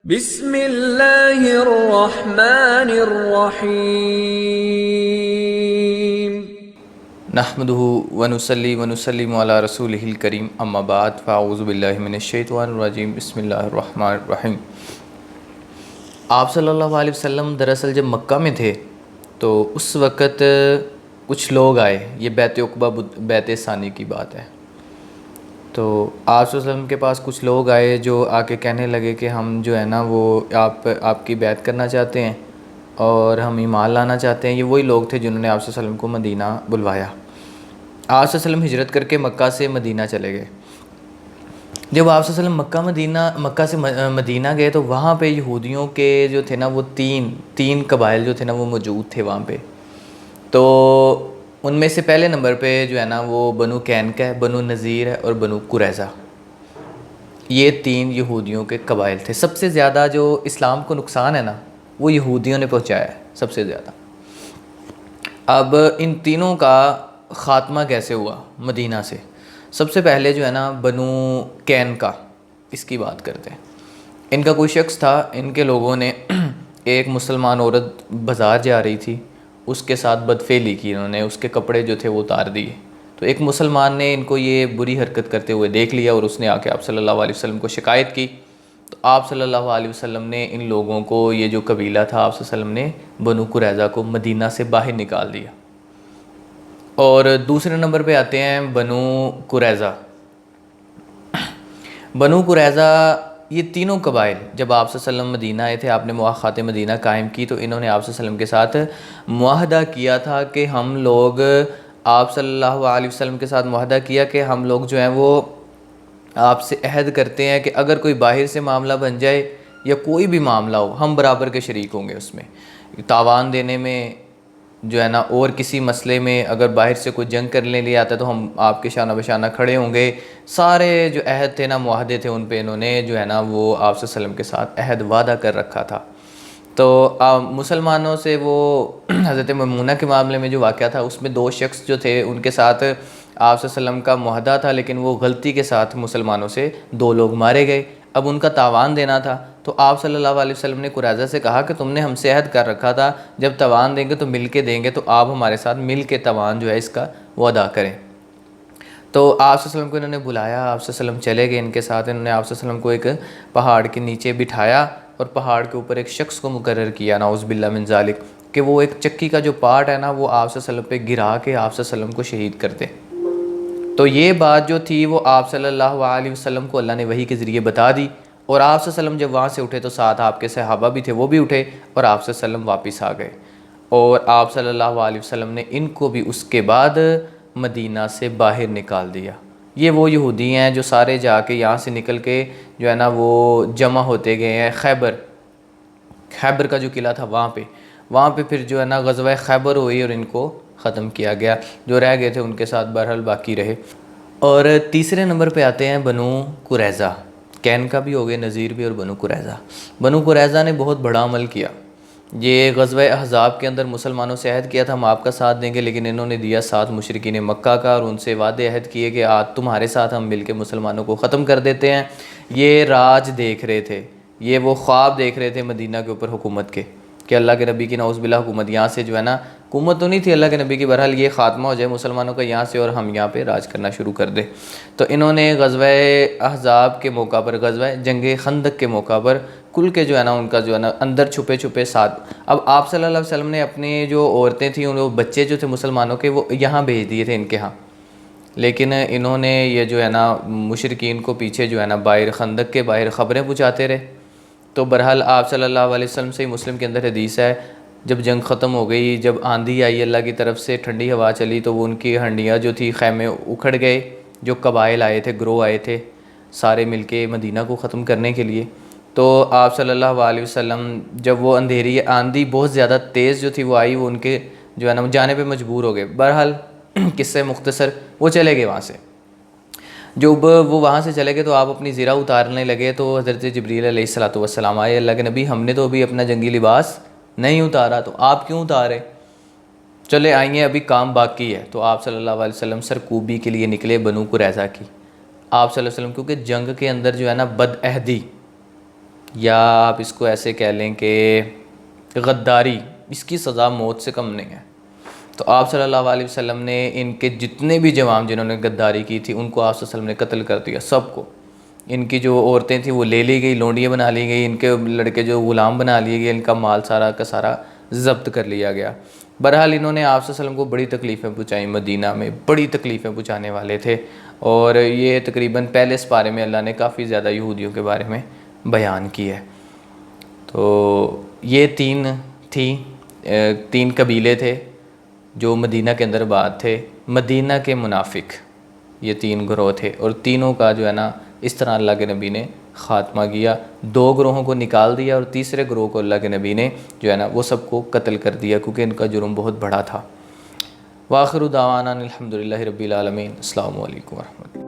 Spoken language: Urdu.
بسم اللہ الرحمن الرحیم نحمده ونصلي ونسلم على رسوله الكريم اما بعد فاعوذ باللہ من الشیطان الرجیم بسم اللہ الرحمن الرحیم۔ آپ صلی اللہ علیہ وسلم دراصل جب مکہ میں تھے تو اس وقت کچھ لوگ آئے، یہ بیت عقبہ بیت ثانی کی بات ہے، تو آپ صلی اللہ علیہ وسلم کے پاس کچھ لوگ آئے جو آ کے کہنے لگے کہ ہم جو ہے نا وہ آپ کی بیعت کرنا چاہتے ہیں اور ہم ایمان لانا چاہتے ہیں۔ یہ وہی لوگ تھے جنہوں نے آپ صلی اللہ علیہ وسلم کو مدینہ بلوایا۔ آپ صلی اللہ علیہ وسلم ہجرت کر کے مکہ سے مدینہ چلے گئے۔ جب آپ صلی اللہ علیہ وسلم مکہ سے مدینہ گئے تو وہاں پہ یہودیوں کے جو تھے نا وہ تین قبائل جو تھے نا وہ موجود تھے وہاں پہ۔ تو ان میں سے پہلے نمبر پہ جو ہے نا وہ بنو قینقاع ہے، بنو نذیر ہے اور بنو قریظہ، یہ تین یہودیوں کے قبائل تھے۔ سب سے زیادہ جو اسلام کو نقصان ہے نا وہ یہودیوں نے پہنچایا ہے سب سے زیادہ۔ اب ان تینوں کا خاتمہ کیسے ہوا مدینہ سے؟ سب سے پہلے جو ہے نا بنو قینقاع، اس کی بات کرتے ہیں۔ ان کا کوئی شخص تھا، ان کے لوگوں نے ایک مسلمان عورت بازار جا رہی تھی، اس کے ساتھ بدفعلی کی، انہوں نے اس کے کپڑے جو تھے وہ اتار دیے۔ تو ایک مسلمان نے ان کو یہ بری حرکت کرتے ہوئے دیکھ لیا اور اس نے آ کے آپ صلی اللہ علیہ وسلم کو شکایت کی۔ تو آپ صلی اللہ علیہ وسلم نے ان لوگوں کو، یہ جو قبیلہ تھا، آپ صلی اللہ علیہ وسلم نے بنو قریظہ کو مدینہ سے باہر نکال دیا۔ اور دوسرے نمبر پہ آتے ہیں بنو قریظہ۔ بنو قریظہ یہ تینوں قبائل جب آپ صلی اللہ علیہ وسلم مدینہ آئے تھے، آپ نے مواخات مدینہ قائم کی، تو انہوں نے آپ صلی اللہ علیہ وسلم کے ساتھ معاہدہ کیا تھا کہ ہم لوگ، آپ صلی اللہ علیہ وسلم کے ساتھ معاہدہ کیا کہ ہم لوگ جو ہیں وہ آپ سے عہد کرتے ہیں کہ اگر کوئی باہر سے معاملہ بن جائے یا کوئی بھی معاملہ ہو، ہم برابر کے شریک ہوں گے اس میں، تاوان دینے میں جو ہے نا، اور کسی مسئلے میں اگر باہر سے کوئی جنگ کرنے لیے آتا ہے تو ہم آپ کے شانہ بشانہ کھڑے ہوں گے۔ سارے جو عہد تھے نا، معاہدے تھے، ان پہ انہوں نے جو ہے نا وہ آپ صلی اللہ علیہ وسلم کے ساتھ عہد وعدہ کر رکھا تھا۔ تو مسلمانوں سے وہ حضرت میمونہ کے معاملے میں جو واقعہ تھا، اس میں دو شخص جو تھے ان کے ساتھ آپ صلی اللہ علیہ وسلم کا معاہدہ تھا، لیکن وہ غلطی کے ساتھ مسلمانوں سے دو لوگ مارے گئے۔ اب ان کا تاوان دینا تھا، تو آپ صلی اللہ علیہ وسلم نے قریظہ سے کہا کہ تم نے ہم سے عہد کر رکھا تھا جب تاوان دیں گے تو مل کے دیں گے، تو آپ ہمارے ساتھ مل کے تاوان جو ہے اس کا وہ ادا کریں۔ تو آپ صلی اللہ علیہ وسلم کو انہوں نے بلایا، آپ صلی اللہ علیہ وسلم چلے گئے ان کے ساتھ۔ انہوں نے آپ صلی اللہ علیہ وسلم کو ایک پہاڑ کے نیچے بٹھایا اور پہاڑ کے اوپر ایک شخص کو مقرر کیا، نعوذ باللہ من ذالک، کہ وہ ایک چکی کا جو پارٹ ہے نا وہ آپ صلی اللہ علیہ وسلم پہ گرا کے آپ صلی اللہ علیہ وسلم کو شہید کر دے۔ تو یہ بات جو تھی وہ آپ صلی اللہ علیہ وسلم کو اللہ نے وحی کے ذریعے بتا دی، اور آپ صلی اللہ علیہ وسلم جب وہاں سے اٹھے تو ساتھ آپ کے صحابہ بھی تھے، وہ بھی اٹھے اور آپ صلی اللہ علیہ وسلم واپس آ گئے، اور آپ صلی اللہ علیہ وسلم نے ان کو بھی اس کے بعد مدینہ سے باہر نکال دیا۔ یہ وہ یہودی ہیں جو سارے جا کے یہاں سے نکل کے جو ہے نا وہ جمع ہوتے گئے ہیں خیبر کا جو قلعہ تھا وہاں پہ پھر جو ہے نا غزوہ خیبر ہوئی اور ان کو ختم کیا گیا۔ جو رہ گئے تھے ان کے ساتھ بہرحال باقی رہے۔ اور تیسرے نمبر پہ آتے ہیں بنو قریظہ۔ قینقاع بھی ہو گئے، نذیر بھی، اور بنو قریظہ۔ بنو قریظہ نے بہت بڑا عمل کیا۔ یہ غزوہ احزاب کے اندر مسلمانوں سے عہد کیا تھا ہم آپ کا ساتھ دیں گے، لیکن انہوں نے دیا ساتھ مشرکین مکہ کا، اور ان سے وعدے عہد کیے کہ آج تمہارے ساتھ ہم مل کے مسلمانوں کو ختم کر دیتے ہیں۔ یہ راج دیکھ رہے تھے، یہ وہ خواب دیکھ رہے تھے مدینہ کے اوپر حکومت کے، کہ اللہ کے نبی کی نعوذ باللہ حکومت یہاں سے جو ہے نا، حکومت تو نہیں تھی اللہ کے نبی کی، بہرحال یہ خاتمہ ہو جائے مسلمانوں کا یہاں سے اور ہم یہاں پہ راج کرنا شروع کر دیں۔ تو انہوں نے غزوہ احزاب کے موقع پر، غزوہ جنگ خندق کے موقع پر کل کے جو ہے نا ان کا جو ہے نا اندر چھپے ساتھ، اب آپ صلی اللہ علیہ وسلم نے اپنی جو عورتیں تھیں، وہ بچے جو تھے مسلمانوں کے، وہ یہاں بھیج دیے تھے ان کے ہاں، لیکن انہوں نے یہ جو ہے نا مشرکین کو پیچھے جو ہے نا باہر خندق کے باہر خبریں پہنچاتے رہے۔ تو بہرحال آپ صلی اللہ علیہ وسلم سے مسلم کے اندر حدیث ہے، جب جنگ ختم ہو گئی، جب آندھی آئی اللہ کی طرف سے، ٹھنڈی ہوا چلی، تو وہ ان کی ہنڈیاں جو تھی خیمے اکھڑ گئے، جو قبائل آئے تھے، گروہ آئے تھے سارے مل کے مدینہ کو ختم کرنے کے لیے۔ تو آپ صلی اللہ علیہ وسلم جب وہ اندھیری آندھی بہت زیادہ تیز جو تھی وہ آئی، وہ ان کے جو ہے نا جانے پہ مجبور ہو گئے۔ بہرحال قصہ مختصر، وہ چلے گئے وہاں سے۔ جب وہ وہاں سے چلے گئے تو آپ اپنی زرہ اتارنے لگے، تو حضرت جبریل علیہ السلام آئے، اللہ کے نبی ہم نے تو ابھی اپنا جنگی لباس نہیں اتارا، تو آپ کیوں اتارے؟ چلے آئیے، ابھی کام باقی ہے۔ تو آپ صلی اللہ علیہ وسلم سرکوبی کے لیے نکلے بنو قریظہ کی۔ آپ صلی اللہ علیہ وسلم کیونکہ جنگ کے اندر جو ہے نا بد عہدی یا آپ اس کو ایسے کہہ لیں کہ غداری، اس کی سزا موت سے کم نہیں ہے۔ تو آپ صلی اللہ علیہ وسلم نے ان کے جتنے بھی جوان جنہوں نے غداری کی تھی ان کو آپ صلی اللہ علیہ وسلم نے قتل کر دیا، سب کو۔ ان کی جو عورتیں تھیں وہ لے لی گئی، لونڈیاں بنا لی گئی، ان کے لڑکے جو غلام بنا لیے گئے، ان کا مال سارا کا سارا ضبط کر لیا گیا۔ بہرحال انہوں نے آپ صلی اللہ علیہ وسلم کو بڑی تکلیفیں پہنچائیں، مدینہ میں بڑی تکلیفیں پہنچانے والے تھے، اور یہ تقریباً پہلے سپارے میں اللہ نے کافی زیادہ یہودیوں کے بارے میں بیان کی ہے۔ تو یہ تین قبیلے تھے جو مدینہ کے اندر آباد تھے، مدینہ کے منافق، یہ 3 گروہ تھے، اور تینوں کا جو ہے نا اس طرح اللہ کے نبی نے خاتمہ کیا۔ 2 گروہوں کو نکال دیا اور تیسرے گروہ کو اللہ کے نبی نے جو ہے نا وہ سب کو قتل کر دیا، کیونکہ ان کا جرم بہت بڑا تھا۔ وآخر دعوانا الحمدللہ رب العالمین۔ السلام علیکم ورحمۃ اللہ۔